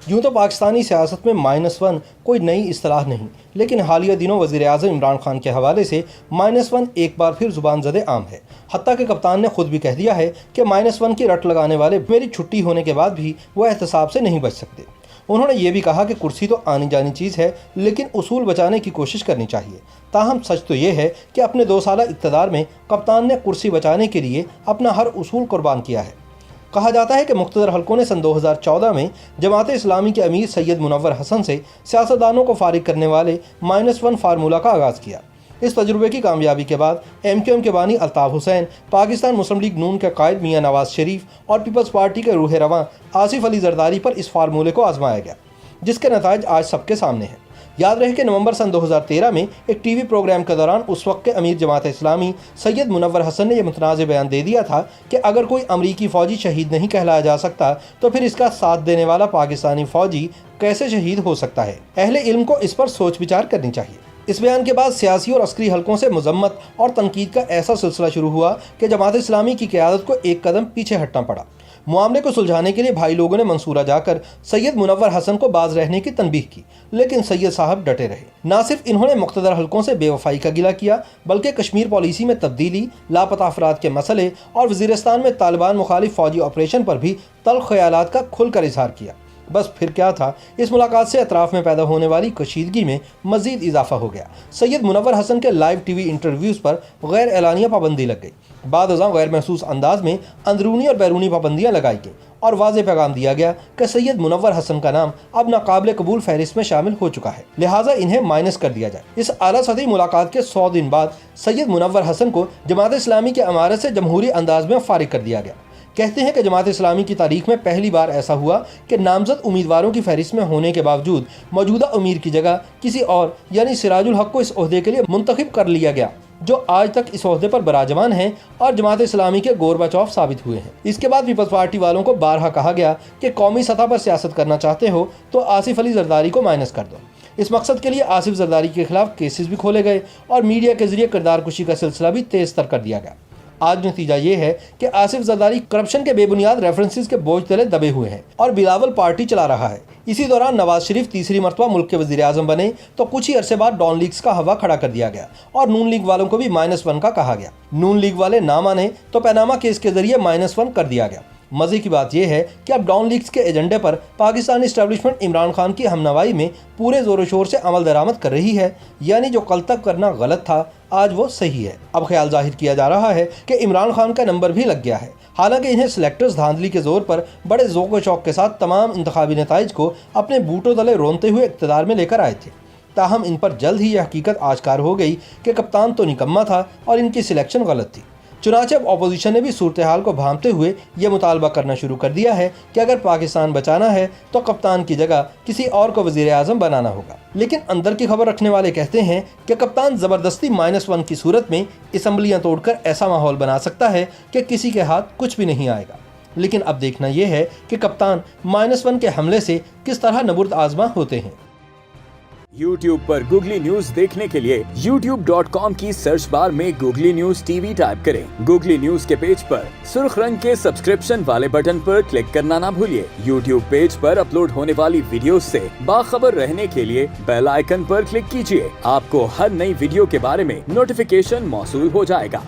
यूँ तो पाकिस्तानी सियासत में -1 कोई नई इस्तिलाह नहीं, लेकिन हालिया दिनों वज़ीर आज़म इमरान खान के हवाले से -1 एक बार फिर ज़ुबान ज़दे आम है। हत्ता कि कप्तान ने खुद भी कह दिया है कि -1 की रट लगाने वाले मेरी छुट्टी होने के बाद भी वो एहतसाब से नहीं बच सकते। उन्होंने ये भी कहा कि कुर्सी तो आनी जानी चीज़ है, लेकिन उसूल बचाने की कोशिश करनी चाहिए। ताहम सच तो ये है कि अपने 2 साल इक़्तिदार में कप्तान ने कुर्सी बचाने के लिए अपना हर उसूल कुर्बान किया है। कहा जाता है कि मुख्तदर हलकों ने सन 2014 में जमात इस्लामी के अमीर सैयद मुनव्वर हसन से सियासतदानों को फारिग करने वाले -1 फार्मूला का आगाज़ किया। इस तजुर्बे की कामयाबी के बाद MQM के बानी अल्ताफ़ हुसैन, पाकिस्तान मुस्लिम लीग नून के कायद मियां नवाज शरीफ और पीपल्स पार्टी के रूह रवां आसिफ अली जरदारी पर इस फार्मूले को आजमाया गया, जिसके नताइज आज सबके सामने हैं। याद रहे कि नवंबर सन 2013 में एक टीवी प्रोग्राम के दौरान उस वक्त के अमीर जमात इस्लामी सैयद मुनव्वर हसन ने यह मुतनाज़ बयान दे दिया था कि अगर कोई अमरीकी फ़ौजी शहीद नहीं कहलाया जा सकता तो फिर इसका साथ देने वाला पाकिस्तानी फ़ौजी कैसे शहीद हो सकता है। अहले इल्म को इस पर सोच विचार करनी चाहिए। इस बयान के बाद सियासी और अस्करी हलकों से मजम्मत और तनकीद का ऐसा सिलसिला शुरू हुआ कि जमात इस्लामी की क़यादत को एक कदम पीछे हटना पड़ा। मामले को सुलझाने के लिए भाई लोगों ने मंसूरा जाकर सैयद मुनव्वर हसन को बाज रहने की तनबीह की, लेकिन सैयद साहब डटे रहे। ना सिर्फ इन्होंने मुख्तदर हलकों से बेवफाई का गिला किया, बल्कि कश्मीर पॉलिसी में तब्दीली, लापता अफराद के मसले और वज़ीरिस्तान में तालिबान मुखालिफ फ़ौजी ऑपरेशन पर भी तल्ख़ ख़यालात का खुलकर इजहार किया। बस फिर क्या था, इस मुलाकात से अतराफ़ में पैदा होने वाली कशीदगी में मज़ीद इजाफा हो गया। सैयद मुनव्वर हसन के लाइव टीवी इंटरव्यूज़ पर गैर एलानिया पाबंदी लग गई। बाद अज़ां गैर महसूस अंदाज में अंदरूनी और बैरूनी पाबंदियाँ लगाई गई और वाज़ेह पैगाम दिया गया कि सैयद मुनव्वर हसन का नाम अब नाकाबिल कबूल फहरिस्त में शामिल हो चुका है, लिहाजा इन्हें माइनस कर दिया जाए। इस आला सतही मुलाकात के 100 दिन बाद सैयद मुनव्वर हसन को जमात इस्लामी की अमारत से जमहूरी अंदाज में फारिग कर दिया गया। कहते हैं कि जमात इस्लामी की तारीख में पहली बार ऐसा हुआ कि नामजद उम्मीदवारों की फहरिस्त में होने के बावजूद मौजूदा अमीर की जगह किसी और यानी सिराजुल हक को इस ओहदे के लिए मुंतखब कर लिया गया, जो आज तक इस ओहदे पर बराजमान हैं और जमात इस्लामी के गोरबाचौफ साबित हुए हैं। इसके बाद पीपल्स पार्टी वालों को बारहा कहा गया कि कौमी सतह पर सियासत करना चाहते हो तो आसिफ अली जरदारी को माइनस कर दो। इस मकसद के लिए आसिफ जरदारी के खिलाफ केसेस भी खोले गए और मीडिया के जरिए किरदार कुशी का सिलसिला भी तेज तर कर दिया गया। आज नतीजा ये है कि आसिफ जरदारी करप्शन के बेबुनियाद रेफरेंसेस के बोझ तले दबे हुए हैं और बिलावल पार्टी चला रहा है। इसी दौरान नवाज शरीफ तीसरी मरतबा मुल्क के वज़ीर आज़म बने तो कुछ ही अरसे बाद डॉन लीग्स का हवा खड़ा कर दिया गया और नून लीग वालों को भी -1 का कहा गया। नून लीग वाले ना माने तो पैनामा केस के जरिए -1 कर दिया गया। मज़े की बात यह है कि अब डॉन लीग्स के एजेंडे पर पाकिस्तानी इस्टेब्लिशमेंट इमरान खान की हमनवाई में पूरे ज़ोर शोर से अमल दरामद कर रही है, यानी जो कल तक करना गलत था आज वो सही है। अब ख्याल जाहिर किया जा रहा है कि इमरान खान का नंबर भी लग गया है। हालांकि इन्हें सिलेक्टर्स धांधली के जोर पर बड़े ज़ौक़ व शौक़ के साथ तमाम इंतखाबी नताइज को अपने बूटों तले रोनते हुए इक़्तिदार में लेकर आए थे। ताहम इन पर जल्द ही यह हकीकत आश्कार हो गई कि कप्तान तो निकम्मा था और इनकी सिलेक्शन गलत थी। चुनांचे अब अपोजिशन ने भी सूरत हाल को भांपते हुए ये मुतालबा करना शुरू कर दिया है कि अगर पाकिस्तान बचाना है तो कप्तान की जगह किसी और को वज़ीर आज़म बनाना होगा। लेकिन अंदर की खबर रखने वाले कहते हैं कि कप्तान ज़बरदस्ती -1 की सूरत में असम्बलियाँ तोड़कर ऐसा माहौल बना सकता है कि किसी के हाथ कुछ भी नहीं आएगा। लेकिन अब देखना यह है कि कप्तान -1 के हमले से किस तरह नबुर्द आज़मा होते हैं। YouTube पर गूगली न्यूज देखने के लिए youtube.com की सर्च बार में गूगली न्यूज TV टाइप करें। गूगली न्यूज के पेज पर सुर्ख रंग के सब्सक्रिप्शन वाले बटन पर क्लिक करना ना भूलिए। YouTube पेज पर अपलोड होने वाली वीडियोस से बाखबर रहने के लिए बेल आइकन पर क्लिक कीजिए। आपको हर नई वीडियो के बारे में नोटिफिकेशन मौसूल हो जाएगा।